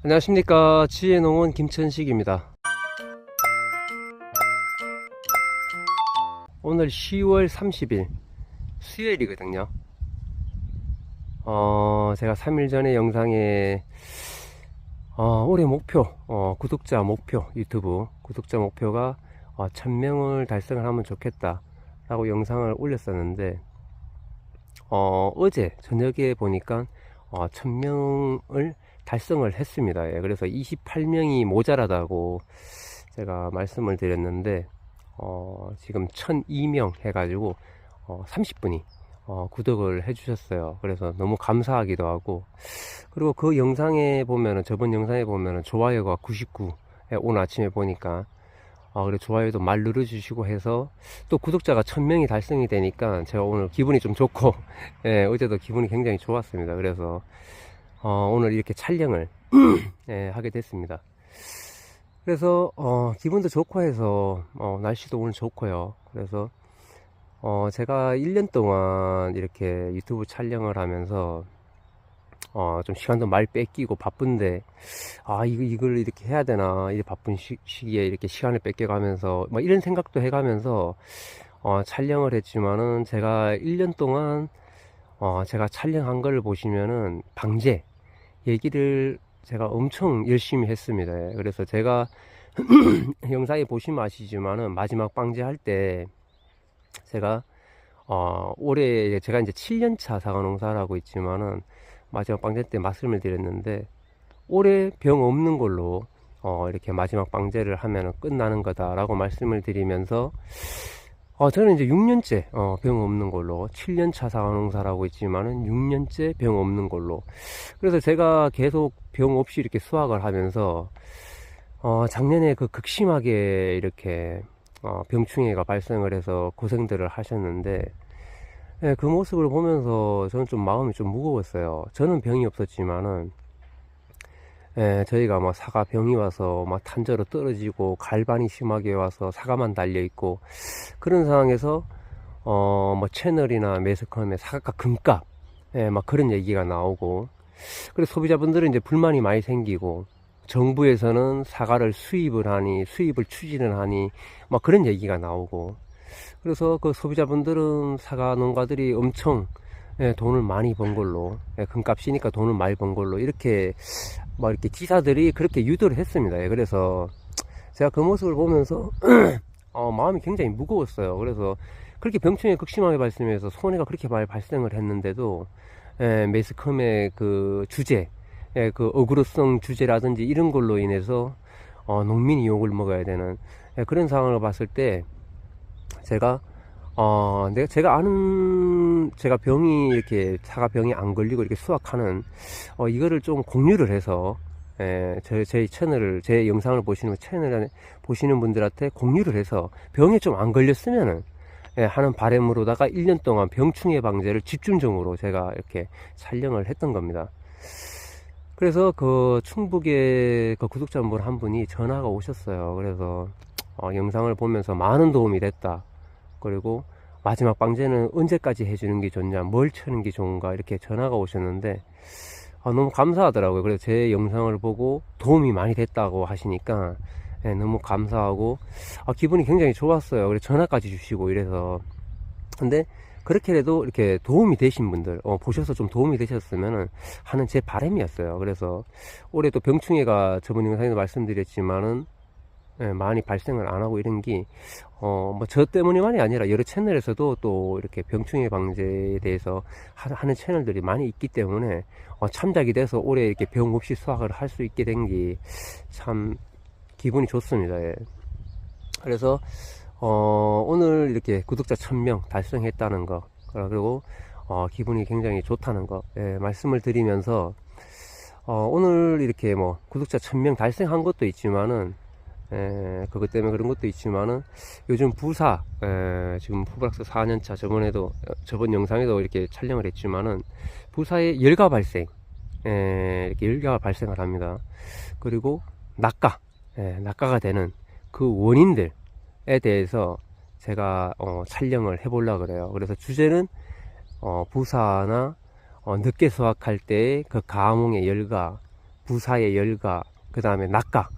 안녕하십니까. 지혜농원 김천식입니다. 오늘 10월 30일 수요일이거든요. 제가 3일 전에 영상에 올해 목표, 구독자 목표, 유튜브 구독자 목표가 1000명을 달성을 하면 좋겠다 라고 영상을 올렸었는데 어제 저녁에 보니까 1000명을 달성을 했습니다. 예, 그래서 28명이 모자라다고 제가 말씀을 드렸는데 지금 1002명 해가지고 30분이 구독을 해주셨어요. 그래서 너무 감사하기도 하고, 그리고 그 영상에 보면은, 저번 영상에 보면은 좋아요가 99, 오늘 아침에 보니까 그래 좋아요도 말 눌러주시고 해서 또 구독자가 1000명이 달성이 되니까 제가 오늘 기분이 좀 좋고 예, 어제도 기분이 굉장히 좋았습니다. 그래서 오늘 이렇게 촬영을 예, 하게 됐습니다. 그래서 기분도 좋고 해서 날씨도 오늘 좋고요. 그래서 제가 1년 동안 이렇게 유튜브 촬영을 하면서 좀 시간도 많이 뺏기고 바쁜데 이걸 이렇게 해야 되나, 이 바쁜 시기에 이렇게 시간을 뺏겨가면서 뭐 이런 생각도 해가면서 촬영을 했지만은, 제가 1년 동안 제가 촬영한 걸 보시면은 방제 얘기를 제가 엄청 열심히 했습니다. 그래서 제가 영상에 보시면 아시지만은 마지막 방제 할 때 제가 올해 제가 이제 7년차 사과농사를 하고 있지만은 마지막 방제 때 말씀을 드렸는데, 올해 병 없는 걸로 이렇게 마지막 방제를 하면 끝나는 거다라고 말씀을 드리면서 저는 이제 6년째 병 없는 걸로, 7년차 사과농사를 하고 있지만은 6년째 병 없는 걸로. 그래서 제가 계속 병 없이 이렇게 수확을 하면서 작년에 그 극심하게 이렇게 병충해가 발생을 해서 고생들을 하셨는데, 예, 그 모습을 보면서 저는 좀 마음이 좀 무거웠어요. 저는 병이 없었지만은, 예, 저희가 뭐 사과 병이 와서 막 탄저로 떨어지고 갈반이 심하게 와서 사과만 달려 있고 그런 상황에서 뭐 채널이나 매스컴에 사과 금값, 예, 막 그런 얘기가 나오고, 그래서 소비자분들은 이제 불만이 많이 생기고, 정부에서는 사과를 수입을 하니, 수입을 추진을 하니, 막 그런 얘기가 나오고, 그래서 그 소비자분들은 사과 농가들이 엄청 돈을 많이 번 걸로, 금값이니까 돈을 많이 번 걸로 이렇게 막 이렇게 기사들이 그렇게 유도를 했습니다. 그래서 제가 그 모습을 보면서 마음이 굉장히 무거웠어요. 그래서 그렇게 병충해 극심하게 발생해서 손해가 그렇게 많이 발생을 했는데도 매스컴의 그 주제, 그 어그로성 주제라든지 이런 걸로 인해서 농민이 욕을 먹어야 되는 그런 상황을 봤을 때, 제가 제가 병이 이렇게 사과 병이 안 걸리고 이렇게 수확하는 이거를 좀 공유를 해서 제 채널을, 제 영상을 보시는 채널에 보시는 분들한테 공유를 해서 병에 좀 안 걸렸으면은 하는 바람으로다가 1년 동안 병충해 방제를 집중적으로 제가 이렇게 촬영을 했던 겁니다. 그래서 그 충북의 그 구독자분 한 분이 전화가 오셨어요. 그래서 영상을 보면서 많은 도움이 됐다, 그리고 마지막 방제는 언제까지 해주는 게 좋냐, 뭘 쳐는 게 좋은가, 이렇게 전화가 오셨는데 너무 감사하더라고요. 그래서 제 영상을 보고 도움이 많이 됐다고 하시니까 너무 감사하고 기분이 굉장히 좋았어요. 그래서 전화까지 주시고 이래서. 근데 그렇게라도 이렇게 도움이 되신 분들, 보셔서 좀 도움이 되셨으면 하는 제 바람이었어요. 그래서 올해 또 병충해가 저번 영상에도 말씀드렸지만은 많이 발생을 안 하고 이런 게 뭐 저 때문이만이 아니라 여러 채널에서도 또 이렇게 병충해 방제에 대해서 하는 채널들이 많이 있기 때문에 참작이 돼서 올해 이렇게 병 없이 수확을 할 수 있게 된 게 참 기분이 좋습니다. 예. 그래서 오늘 이렇게 구독자 1000명 달성했다는 거, 그리고 기분이 굉장히 좋다는 거, 말씀을 드리면서 오늘 이렇게 뭐 구독자 1000명 달성한 것도 있지만은, 그것 때문에 그런 것도 있지만은, 요즘 부사, 지금 후브락스 4년차, 저번 영상에도 이렇게 촬영을 했지만은, 부사에 열가 발생, 이렇게 열가가 발생을 합니다. 그리고 낙가가 되는 그 원인들에 대해서 제가 촬영을 해보려고 그래요. 그래서 주제는 부사나 늦게 수확할 때의 그 가뭄의 열가, 부사의 열가, 그 다음에 낙가,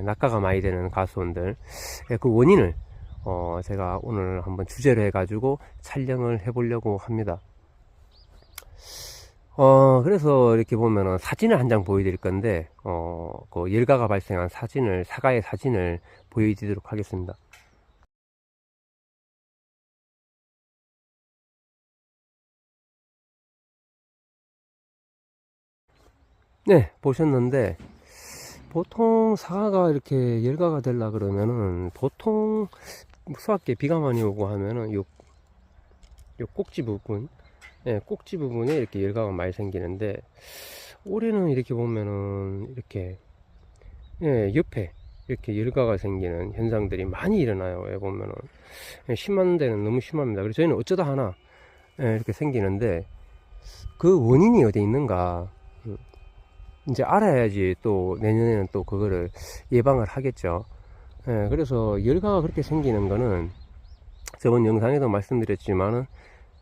낙가가 많이 되는 가수원들, 그 원인을 제가 오늘 한번 주제로 해가지고 촬영을 해보려고 합니다. 그래서 이렇게 보면은 사진을 한 장 보여드릴 건데, 그 열가가 발생한 사진을, 사과의 사진을 보여드리도록 하겠습니다. 네, 보셨는데, 보통 사과가 이렇게 열가가 되려 그러면은, 보통 수확기에 비가 많이 오고 하면은, 요 꼭지 부분, 꼭지 부분에 이렇게 열가가 많이 생기는데, 올해는 이렇게 보면은, 이렇게, 옆에, 이렇게 열가가 생기는 현상들이 많이 일어나요. 보면은. 심한 데는 너무 심합니다. 그래서 저희는 어쩌다 하나, 이렇게 생기는데, 그 원인이 어디 있는가, 이제 알아야지 또 내년에는 또 그거를 예방을 하겠죠. 그래서 열가가 그렇게 생기는 거는 저번 영상에도 말씀드렸지만은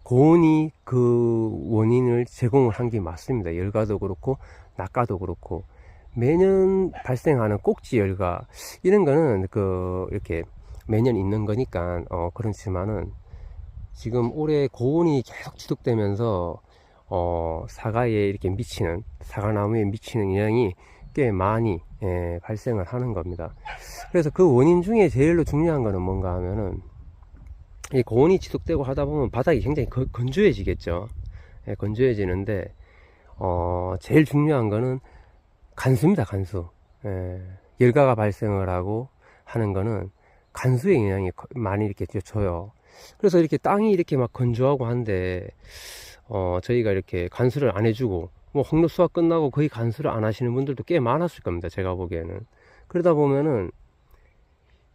고온이 그 원인을 제공을 한 게 맞습니다. 열가도 그렇고 낙가도 그렇고 매년 발생하는 꼭지 열가 이런 거는 이렇게 매년 있는 거니까 그렇지만은 지금 올해 고온이 계속 지속되면서 사과에 이렇게 미치는, 사과나무에 미치는 영향이 꽤 많이 발생을 하는 겁니다. 그래서 그 원인 중에 제일로 중요한 거는 뭔가 하면은 이 고온이 지속되고 하다 보면 바닥이 굉장히 건조해지겠죠. 건조해지는데 제일 중요한 거는 간수입니다. 간수. 열가가 발생을 하고 하는 거는 간수의 영향이 많이 이렇게 줘요. 그래서 이렇게 땅이 이렇게 막 건조하고 한데 저희가 이렇게 간수를 안 해주고, 뭐, 홍로 수확 끝나고 거의 간수를 안 하시는 분들도 꽤 많았을 겁니다. 제가 보기에는. 그러다 보면은,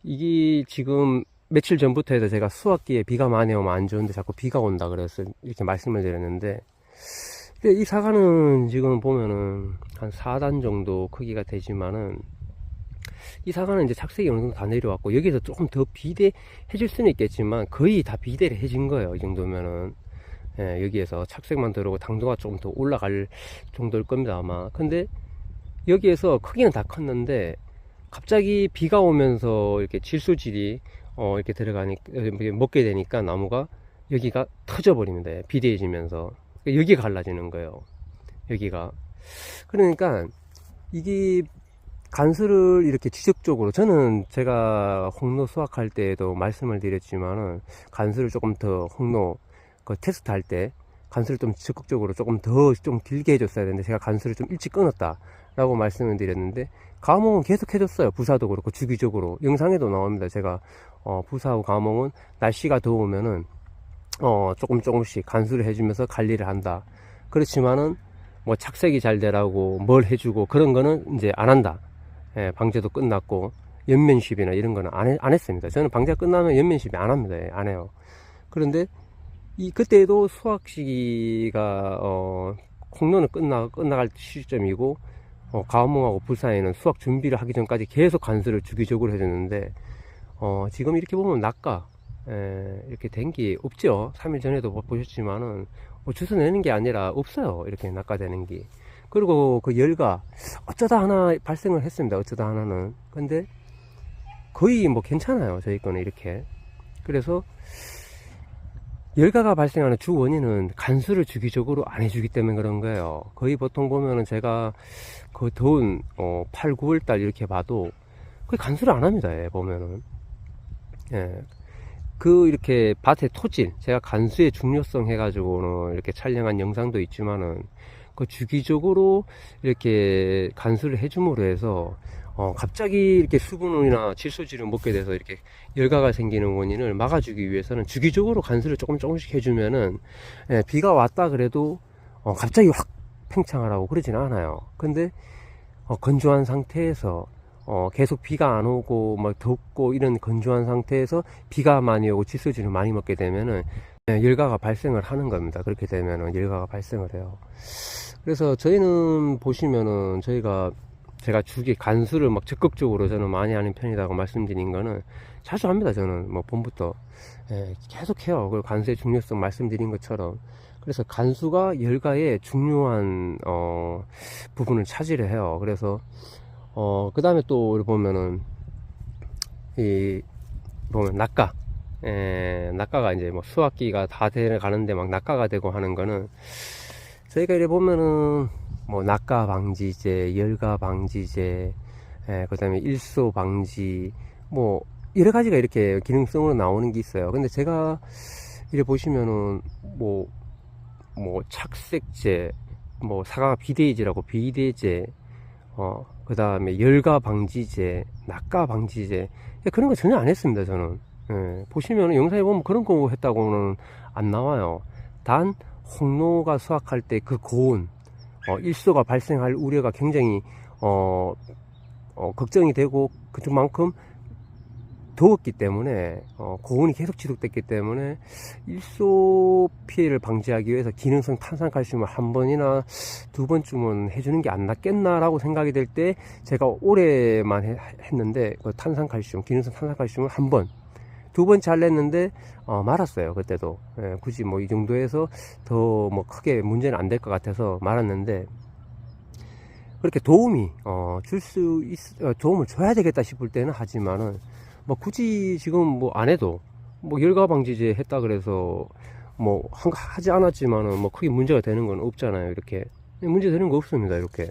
이게 지금 며칠 전부터 해서 제가 수확기에 비가 많이 오면 안 좋은데 자꾸 비가 온다 그래서 이렇게 말씀을 드렸는데, 근데 이 사과는 지금 보면은 한 4단 정도 크기가 되지만은, 이 사과는 이제 착색이 어느 정도 다 내려왔고, 여기서 조금 더 비대해질 수는 있겠지만, 거의 다 비대를 해진 거예요. 이 정도면은. 여기에서 착색만 들어오고 당도가 좀 더 올라갈 정도일 겁니다 아마. 근데 여기에서 크기는 다 컸는데 갑자기 비가 오면서 이렇게 질소질이 이렇게 들어가니까 먹게 되니까 나무가 여기가 터져 버립니다. 비대해지면서 여기가 갈라지는 거예요. 여기가. 그러니까 이게 간수를 이렇게 지속적으로, 저는 제가 홍로 수확할 때에도 말씀을 드렸지만은 간수를 조금 더 홍로 그 테스트 할 때 간수를 좀 적극적으로 조금 더 좀 길게 해줬어야 되는데 제가 간수를 좀 일찍 끊었다 라고 말씀을 드렸는데 가몽은 계속 해줬어요. 부사도 그렇고 주기적으로 영상에도 나옵니다. 제가 부사하고 가몽은 날씨가 더우면은 조금씩 간수를 해주면서 관리를 한다. 그렇지만은 뭐 착색이 잘 되라고 뭘 해주고 그런 거는 이제 안 한다. 방제도 끝났고 연면십이나 이런 거는 안 했습니다. 저는 방제가 끝나면 연면십이 안 합니다. 안 해요. 그런데 그때도 수확 시기가 홍로는 끝나갈 시점이고 가뭄하고 불사에는 수확 준비를 하기 전까지 계속 간수를 주기적으로 해줬는데 지금 이렇게 보면 낙가 이렇게 된 게 없죠. 3일 전에도 보셨지만은 주워 내는 게 아니라 없어요. 이렇게 낙가되는 게. 그리고 그 열가 어쩌다 하나 발생을 했습니다. 어쩌다 하나는. 근데 거의 뭐 괜찮아요. 저희 거는 이렇게. 그래서 열가가 발생하는 주 원인은 간수를 주기적으로 안 해주기 때문에 그런 거예요. 거의 보통 보면은 제가 그 더운 8, 9월 달 이렇게 봐도 거의 간수를 안 합니다. 보면은 이렇게 밭의 토질, 제가 간수의 중요성 해가지고는 이렇게 촬영한 영상도 있지만은 그 주기적으로 이렇게 간수를 해줌으로 해서 갑자기 이렇게 수분이나 질소질을 먹게 돼서 이렇게 열가가 생기는 원인을 막아주기 위해서는 주기적으로 간수를 조금씩 해주면은 비가 왔다 그래도 갑자기 확 팽창을 하고 그러진 않아요. 근데 건조한 상태에서 계속 비가 안 오고 막 덥고 이런 건조한 상태에서 비가 많이 오고 질소질을 많이 먹게 되면은 열가가 발생을 하는 겁니다. 그렇게 되면은 열가가 발생을 해요. 그래서 저희는 보시면은 제가 주기 간수를 막 적극적으로 저는 많이 하는 편이라고 말씀드린 거는 자주 합니다. 저는 뭐 봄부터 계속 해요. 그리고 간수의 중요성 말씀드린 것처럼. 그래서 간수가 열가의 중요한 부분을 차지를 해요. 그래서 그 다음에 또 보면은 이 보면 낙가가 이제 뭐 수학기가 다 가는데 막 낙가가 되고 하는 거는 저희가 이래 보면은 뭐 낙가 방지제, 열가 방지제, 그 다음에 일소 방지, 뭐 여러 가지가 이렇게 기능성으로 나오는 게 있어요. 근데 제가 이래 보시면은 뭐 착색제, 뭐 사과 비대제라고 비대제, 그 다음에 열가 방지제, 낙가 방지제, 그런 거 전혀 안 했습니다, 저는. 보시면 영상에 보면 그런 거 했다고는 안 나와요. 단 홍로가 수확할 때 그 고온, 일소가 발생할 우려가 굉장히 걱정이 되고 그만큼 더웠기 때문에 고온이 계속 지속됐기 때문에 일소 피해를 방지하기 위해서 기능성 탄산칼슘을 한 번이나 두 번쯤은 해주는 게 안 낫겠나 라고 생각이 될 때 제가 올해만 했는데 그 기능성 탄산칼슘을 한 번, 두 번째 할랬는데 말았어요. 그때도 굳이 뭐 이 정도에서 더 뭐 크게 문제는 안 될 것 같아서 말았는데, 그렇게 도움이 도움을 줘야 되겠다 싶을 때는 하지만은 뭐 굳이 지금 뭐 안 해도 뭐 열가 방지제 했다 그래서 뭐 하지 않았지만은 뭐 크게 문제가 되는 건 없잖아요. 이렇게 문제 되는 거 없습니다. 이렇게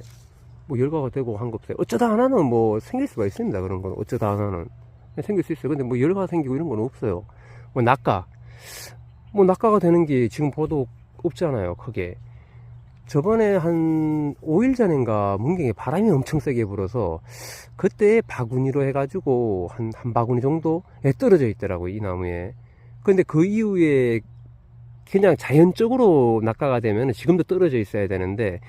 뭐 열가가 되고 한 거 없어요. 어쩌다 하나는 뭐 생길 수가 있습니다. 그런 건 어쩌다 하나는 생길 수 있어요. 근데 뭐 열가 생기고 이런 건 없어요. 뭐 낙가가 되는 게 지금 봐도 없잖아요. 크게. 저번에 한 5일 전인가 문경에 바람이 엄청 세게 불어서 그때 바구니로 해가지고 한 바구니 정도에 떨어져 있더라고요, 이 나무에. 근데 그 이후에 그냥 자연적으로 낙가가 되면 지금도 떨어져 있어야 되는데,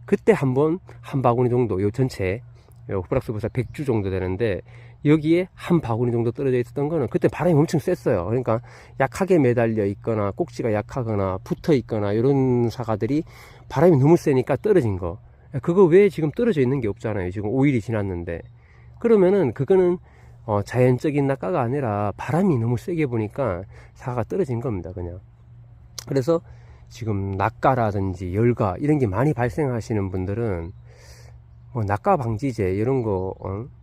그때 한 바구니 정도, 요 전체 호프락스버사 100주 정도 되는데 여기에 한 바구니 정도 떨어져 있었던 거는 그때 바람이 엄청 셌어요. 그러니까 약하게 매달려 있거나 꼭지가 약하거나 붙어 있거나 이런 사과들이 바람이 너무 세니까 떨어진 거. 그거 외에 지금 떨어져 있는 게 없잖아요. 지금 5일이 지났는데. 그러면은 그거는 자연적인 낙가가 아니라 바람이 너무 세게 부니까 사과가 떨어진 겁니다, 그냥. 그래서 지금 낙가라든지 열가 이런 게 많이 발생하시는 분들은 낙가 방지제 이런 거,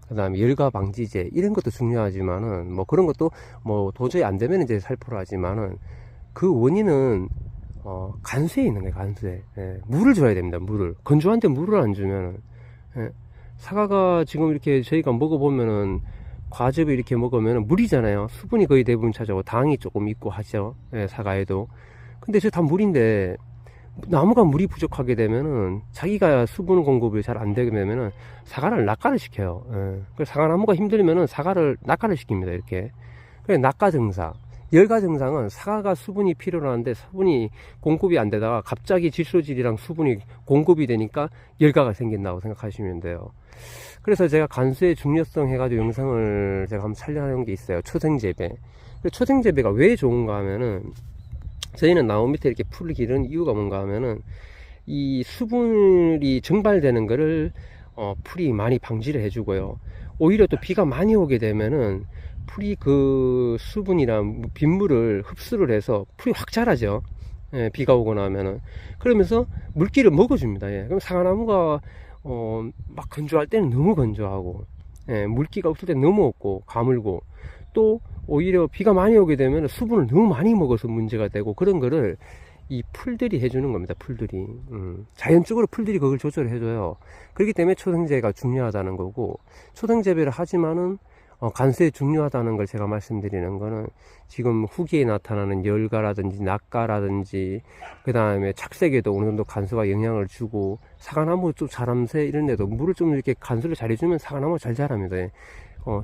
그 다음에 열가 방지제 이런 것도 중요하지만은 뭐 그런 것도 뭐 도저히 안 되면 이제 살포를 하지만은 그 원인은 간수에 있는 거예요. 간수에. 물을 줘야 됩니다. 건조한데 물을 안 주면은 사과가 지금 이렇게 저희가 먹어보면은 과즙을 이렇게 먹으면 물이잖아요. 수분이 거의 대부분 차지하고 당이 조금 있고 하죠. 사과에도. 근데 저 다 물인데 나무가 물이 부족하게 되면은 자기가 수분 공급이 잘 안 되게 되면은 사과를 낙가를 시켜요. 그래서 사과나무가 힘들면은 사과를 낙가를 시킵니다. 이렇게. 그래서 낙가 증상. 열가 증상은 사과가 수분이 필요한데 수분이 공급이 안 되다가 갑자기 질소질이랑 수분이 공급이 되니까 열가가 생긴다고 생각하시면 돼요. 그래서 제가 간수의 중요성 해가지고 영상을 제가 한번 촬영한 게 있어요. 초생재배. 초생재배가 왜 좋은가 하면은 저희는 나무 밑에 이렇게 풀을 기르는 이유가 뭔가 하면은 이 수분이 증발되는 거를 풀이 많이 방지를 해주고요. 오히려 또 비가 많이 오게 되면은 풀이 그 수분이랑 빗물을 흡수를 해서 풀이 확 자라죠. 비가 오고 나면은. 그러면서 물기를 먹어줍니다. 그럼 사과나무가 막 건조할 때는 너무 건조하고, 물기가 없을 때는 너무 없고 가물고, 또 오히려 비가 많이 오게 되면 수분을 너무 많이 먹어서 문제가 되고, 그런 거를 이 풀들이 해주는 겁니다. 풀들이. 자연적으로 풀들이 그걸 조절해 줘요. 그렇기 때문에 초생재배가 중요하다는 거고, 초생재배를 하지만은 간수에 중요하다는 걸 제가 말씀드리는 거는 지금 후기에 나타나는 열가라든지 낙가라든지 그 다음에 착색에도 어느 정도 간수가 영향을 주고, 사과나무 좀 자람새 이런 데도 물을 좀 이렇게 간수를 잘 해주면 사과나무가 잘 자랍니다.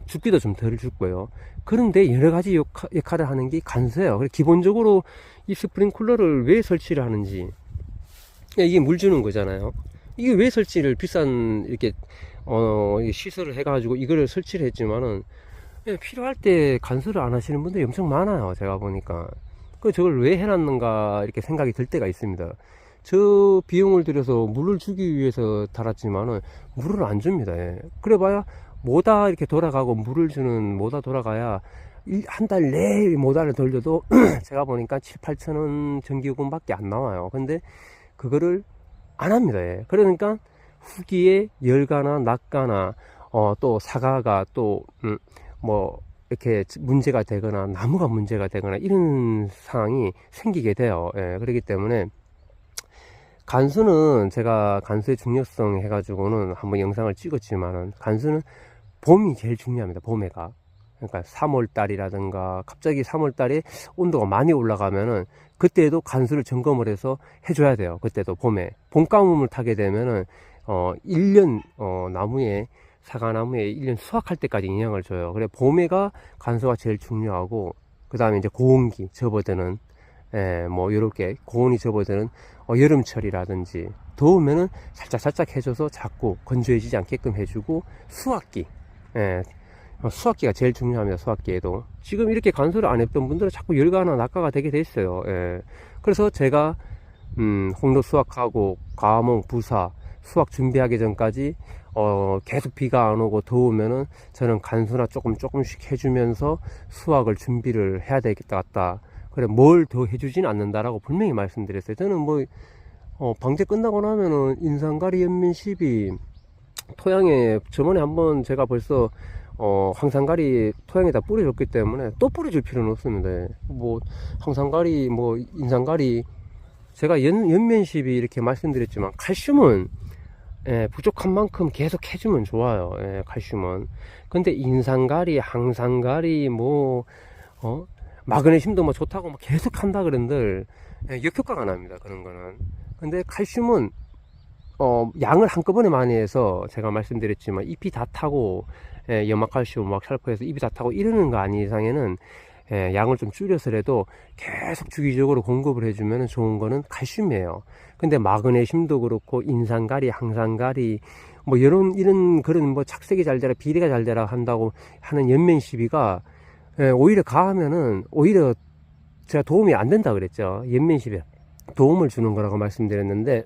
죽기도 좀 덜 죽고요. 그런데 여러 가지 역할을 하는 게 간수예요. 그래서 기본적으로 이 스프링쿨러를 왜 설치를 하는지, 이게 물 주는 거잖아요. 이게 왜 설치를 비싼 이렇게 시설을 해가지고 이거를 설치를 했지만은 필요할 때 간수를 안 하시는 분들이 엄청 많아요. 제가 보니까. 저걸 왜 해놨는가 이렇게 생각이 들 때가 있습니다. 저 비용을 들여서 물을 주기 위해서 달았지만은 물을 안 줍니다. 그래봐야 뭐다 이렇게 돌아가고 물을 주는 뭐다 돌아가야 한 달 내에 모자를 돌려도 제가 보니까 7, 8천 원 전기요금밖에 안 나와요. 근데 그거를 안 합니다. 예. 그러니까 후기에 열가나 낙가나 또 사과가 또 뭐 이렇게 문제가 되거나 나무가 문제가 되거나 이런 상황이 생기게 돼요. 예. 그렇기 때문에 간수는 제가 간수의 중요성 해가지고는 한번 영상을 찍었지만은 간수는 봄이 제일 중요합니다. 봄에가. 그러니까 3월달이라든가 갑자기 3월달에 온도가 많이 올라가면은 그때도 간수를 점검을 해서 해줘야 돼요. 그때도 봄에 봄가뭄을 타게 되면은 1년 나무에 사과나무에 1년 수확할 때까지 영향을 줘요. 그래 봄에가 간수가 제일 중요하고 그 다음에 이제 고온기 접어드는 뭐 요렇게 고온이 접어드는 여름철이라든지 더우면은 살짝 해줘서 자꾸 건조해지지 않게끔 해주고 수확기 수확기가 제일 중요합니다. 수확기에도 지금 이렇게 간수를 안 했던 분들은 자꾸 열가나 낙가가 되게 돼 있어요. 그래서 제가 홍로 수확하고 과목 부사 수확 준비하기 전까지 계속 비가 안 오고 더우면은 저는 간수나 조금씩 해주면서 수확을 준비를 해야 되겠다. 그래 뭘 더 해주진 않는다라고 분명히 말씀드렸어요. 저는 뭐 방제 끝나고 나면은 인산가리 연민 12 토양에 저번에 한번 제가 벌써 황산가리 토양에다 뿌려줬기 때문에 또 뿌려줄 필요는 없습니다. 뭐 황산가리 뭐 인산가리 제가 연면십이 이렇게 말씀드렸지만 칼슘은 부족한 만큼 계속 해주면 좋아요. 칼슘은. 근데 인산가리 항산가리 뭐 마그네슘도 뭐 좋다고 막 계속 한다 그런들 역효과가 납니다. 그런 거는. 근데 칼슘은 양을 한꺼번에 많이 해서 제가 말씀드렸지만 잎이 다 타고 염화칼슘 막 살포해서 잎이 다 타고 이러는 거 아닌 이상에는 양을 좀 줄여서라도 계속 주기적으로 공급을 해주면 좋은 거는 칼슘이에요. 근데 마그네슘도 그렇고 인산가리, 항산가리 뭐 이런 그런 뭐 착색이 잘 되라 비례가 잘 되라 한다고 하는 연면 시비가 오히려 가하면은 오히려 제가 도움이 안 된다 그랬죠. 연면 시비에 도움을 주는 거라고 말씀드렸는데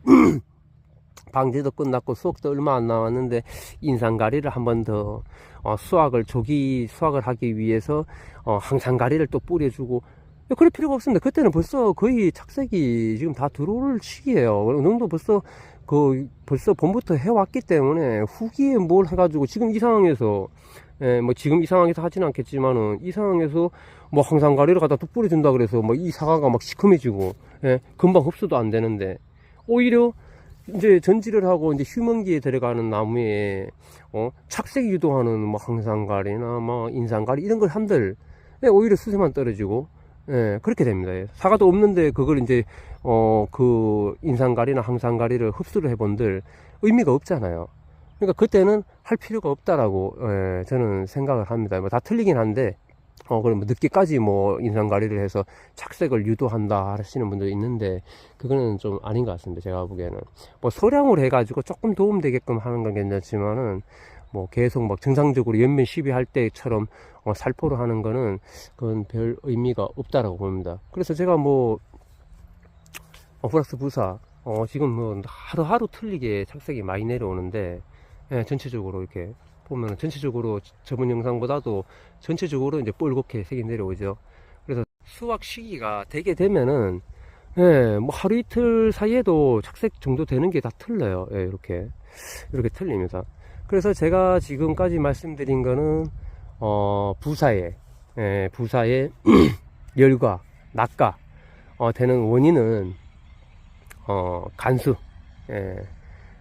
방제도 끝났고 수확도 얼마 안 남았는데 인산가리를 한 번 더 조기 수확을 하기 위해서 항산가리를 또 뿌려주고 그럴 필요가 없습니다. 그때는 벌써 거의 착색이 지금 다 들어올 시기예요. 어느 정도 벌써 봄부터 해왔기 때문에 후기에 뭘 해가지고 지금 이 상황에서 뭐 지금 이 상황에서 하지는 않겠지만은 이 상황에서 뭐 항산가리를 갖다 또 뿌려준다 그래서 뭐 이 사과가 막 시커매지고 금방 흡수도 안 되는데 오히려 이제 전지를 하고 이제 휴먼기에 들어가는 나무에 착색 유도하는 뭐 항산가리나 뭐 인산가리 이런 걸 한들 오히려 수세만 떨어지고 그렇게 됩니다. 사과도 없는데 그걸 이제 그 인산가리나 항산가리를 흡수를 해본들 의미가 없잖아요. 그러니까 그때는 할 필요가 없다라고 저는 생각을 합니다. 뭐 다 틀리긴 한데 그럼 뭐 늦게까지 뭐 인산가리를 해서 착색을 유도한다 하시는 분도 있는데 그거는 좀 아닌 것 같습니다. 제가 보기에는 뭐 소량으로 해가지고 조금 도움되게끔 하는 건 괜찮지만은 뭐 계속 막 정상적으로 연면 시비할 때처럼 살포를 하는 거는 그건 별 의미가 없다라고 봅니다. 그래서 제가 뭐 후락스 부사 지금 뭐 하루하루 틀리게 착색이 많이 내려오는데 전체적으로 이렇게 보면 전체적으로 저번 영상보다도 전체적으로 이제 뻘겋게 색이 내려오죠. 그래서 수확 시기가 되게 되면은 뭐 하루 이틀 사이에도 착색 정도 되는 게 다 틀려요. 이렇게 틀립니다. 그래서 제가 지금까지 말씀드린 거는 부사에 열과 낙가 되는 원인은 간수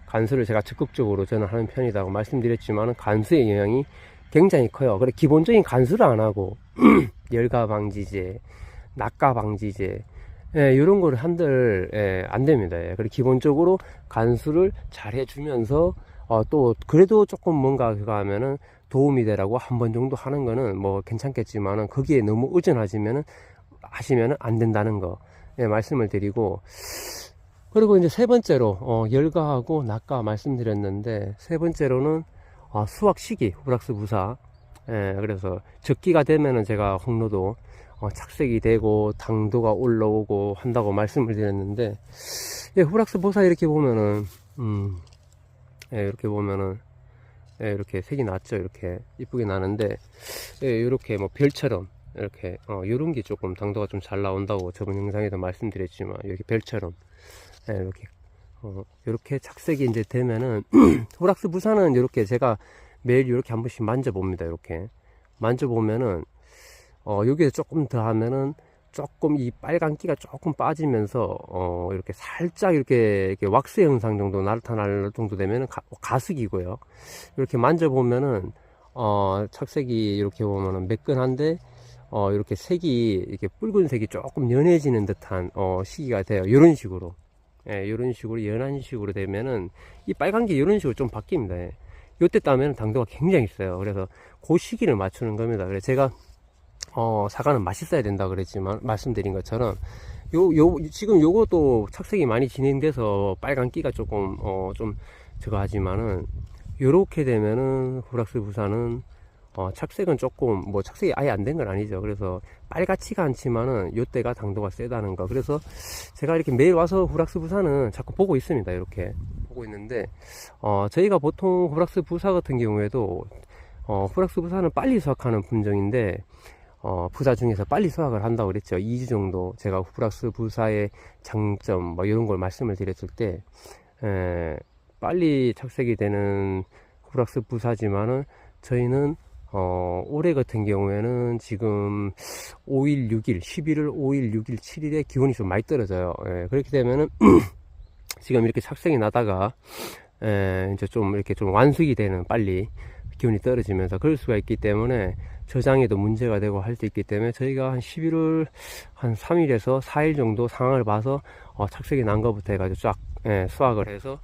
간수를 제가 적극적으로 저는 하는 편이라고 말씀드렸지만 간수의 영향이 굉장히 커요. 그래 기본적인 간수를 안 하고 열가 방지제, 낙가 방지제 이런 거를 한들 안 됩니다. 그래 기본적으로 간수를 잘 해주면서 또 그래도 조금 뭔가 그거 하면은 도움이 되라고 한 번 정도 하는 거는 뭐 괜찮겠지만은 거기에 너무 의존하시면은 안 된다는 거 말씀을 드리고, 그리고 이제 세 번째로 열가하고 낙가 말씀드렸는데 세 번째로는 수확 시기 후락스 부사. 그래서 적기가 되면은 제가 홍로도 착색이 되고 당도가 올라오고 한다고 말씀을 드렸는데 후락스 부사 이렇게 보면은 이렇게 보면은 이렇게 색이 났죠. 이렇게 이쁘게 나는데 이렇게 뭐 별처럼 이렇게 요런 게 조금 당도가 좀 잘 나온다고 저번 영상에도 말씀드렸지만, 이렇게 별처럼 이렇게 이렇게 착색이 이제 되면은 후락스 부사는 이렇게 제가 매일 이렇게 한 번씩 만져봅니다. 이렇게 만져보면은 여기에 조금 더 하면은 조금 이 빨간기가 조금 빠지면서 이렇게 살짝 이렇게 왁스 형상 정도 나타날 정도 되면은 가습이고요. 이렇게 만져보면은 착색이 이렇게 보면은 매끈한데 이렇게 색이 이렇게 붉은색이 조금 연해지는 듯한 시기가 돼요. 이런 식으로. 예, 이런 식으로 연한 식으로 되면은 이 빨간 게 이런 식으로 좀 바뀝니다. 예. 요때 따면 당도가 굉장히 있어요. 그래서 그 시기를 맞추는 겁니다. 그래서 제가 사과는 맛있어야 된다 그랬지만, 말씀드린 것처럼 지금 요것도 착색이 많이 진행돼서 빨간 끼가 조금 좀 저거 하지만은, 요렇게 되면은 후락스 부사는 착색은 조금 착색이 아예 안 된 건 아니죠. 그래서 빨갛지가 않지만은 요때가 당도가 세다는 거. 그래서 제가 이렇게 매일 와서 후락스 부사는 자꾸 보고 있습니다. 이렇게 보고 있는데 저희가 보통 후락스 부사 같은 경우에도 후락스 부사는 빨리 수확하는 품종인데, 부사 중에서 빨리 수확을 한다고 그랬죠. 2주 정도 제가 후락스 부사의 장점 이런 걸 말씀을 드렸을 때, 빨리 착색이 되는 후락스 부사지만은 저희는 올해 같은 경우에는 지금 5일, 6일, 11월 5일, 6일, 7일에 기온이 좀 많이 떨어져요. 그렇게 되면은 지금 이렇게 착색이 나다가 이제 좀 이렇게 좀 완숙이 되는, 빨리 기온이 떨어지면서 그럴 수가 있기 때문에 저장에도 문제가 되고 할 수 있기 때문에, 저희가 한 11월 한 3일에서 4일 정도 상황을 봐서 착색이 난 것부터 해가지고 쫙 수확을 해서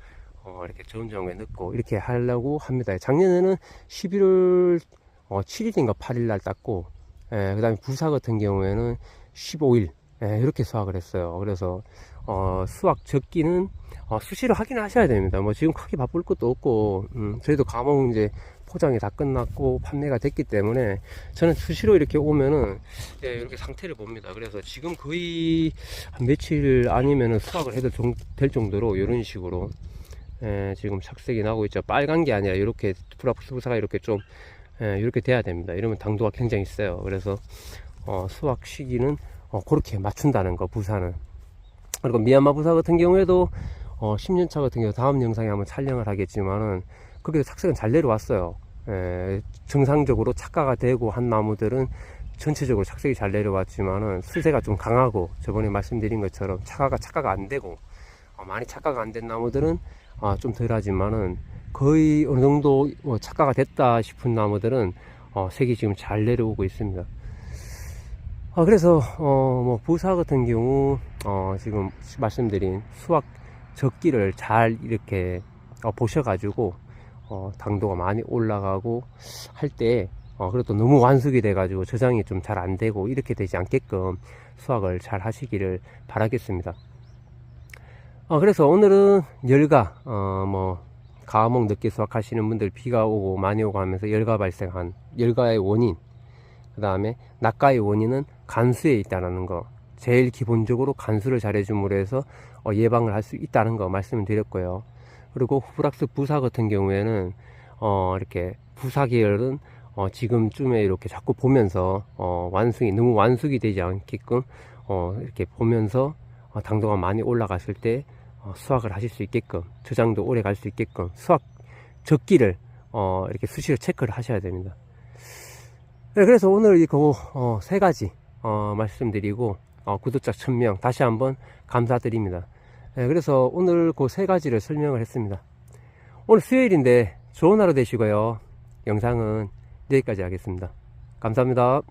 이렇게 저온정에 넣고 이렇게 하려고 합니다. 작년에는 11월 7일인가 8일날 땄고, 그 다음에 부사 같은 경우에는 15일 이렇게 수확을 했어요. 그래서 수확 적기는 수시로 확인하셔야 됩니다. 지금 크게 바쁠 것도 없고, 저희도 감옥 이제 포장이 다 끝났고 판매가 됐기 때문에 저는 수시로 이렇게 오면은 이렇게 상태를 봅니다. 그래서 지금 거의 한 며칠 아니면은 수확을 해도 될 정도로 이런 식으로 지금 착색이 나고 있죠. 빨간 게 아니라 이렇게 후락스부사가 이렇게 좀 이렇게 돼야 됩니다. 이러면 당도가 굉장히 세요. 그래서 수확 시기는 그렇게 맞춘다는 거, 부사는. 그리고 미얀마 부사 같은 경우에도 10년차 같은 경우 다음 영상에 한번 촬영을 하겠지만은, 거기서 착색은 잘 내려왔어요. 정상적으로 착과가 되고 한 나무들은 전체적으로 착색이 잘 내려왔지만은, 수세가 좀 강하고 저번에 말씀드린 것처럼 착과가 안 되고 많이 착과가 안 된 나무들은 좀 덜하지만은, 거의 어느 정도 착과가 됐다 싶은 나무들은 색이 지금 잘 내려오고 있습니다. 그래서 부사 같은 경우 지금 말씀드린 수확 적기를 잘 이렇게 보셔가지고 당도가 많이 올라가고 할 때, 그래도 너무 완숙이 돼가지고 저장이 좀 잘 안 되고 이렇게 되지 않게끔 수확을 잘 하시기를 바라겠습니다. 그래서 오늘은 열가, 가목 늦게 수확하시는 분들, 비가 오고 많이 오고 하면서 열가 발생한 열가의 원인, 그 다음에 낙가의 원인은 간수에 있다는 거, 제일 기본적으로 간수를 잘 해줌으로 해서 예방을 할 수 있다는 거 말씀을 드렸고요. 그리고 후락스 부사 같은 경우에는 이렇게 부사 계열은 지금쯤에 이렇게 자꾸 보면서 너무 완숙이 되지 않게끔 이렇게 보면서 당도가 많이 올라갔을 때 수확을 하실 수 있게끔, 저장도 오래 갈 수 있게끔 수확 적기를 이렇게 수시로 체크를 하셔야 됩니다. 그래서 오늘 이거 세 가지 말씀드리고, 구독자 1000명 다시 한번 감사드립니다. 그래서 오늘 그 세 가지를 설명을 했습니다. 오늘 수요일인데 좋은 하루 되시고요. 영상은 여기까지 하겠습니다. 감사합니다.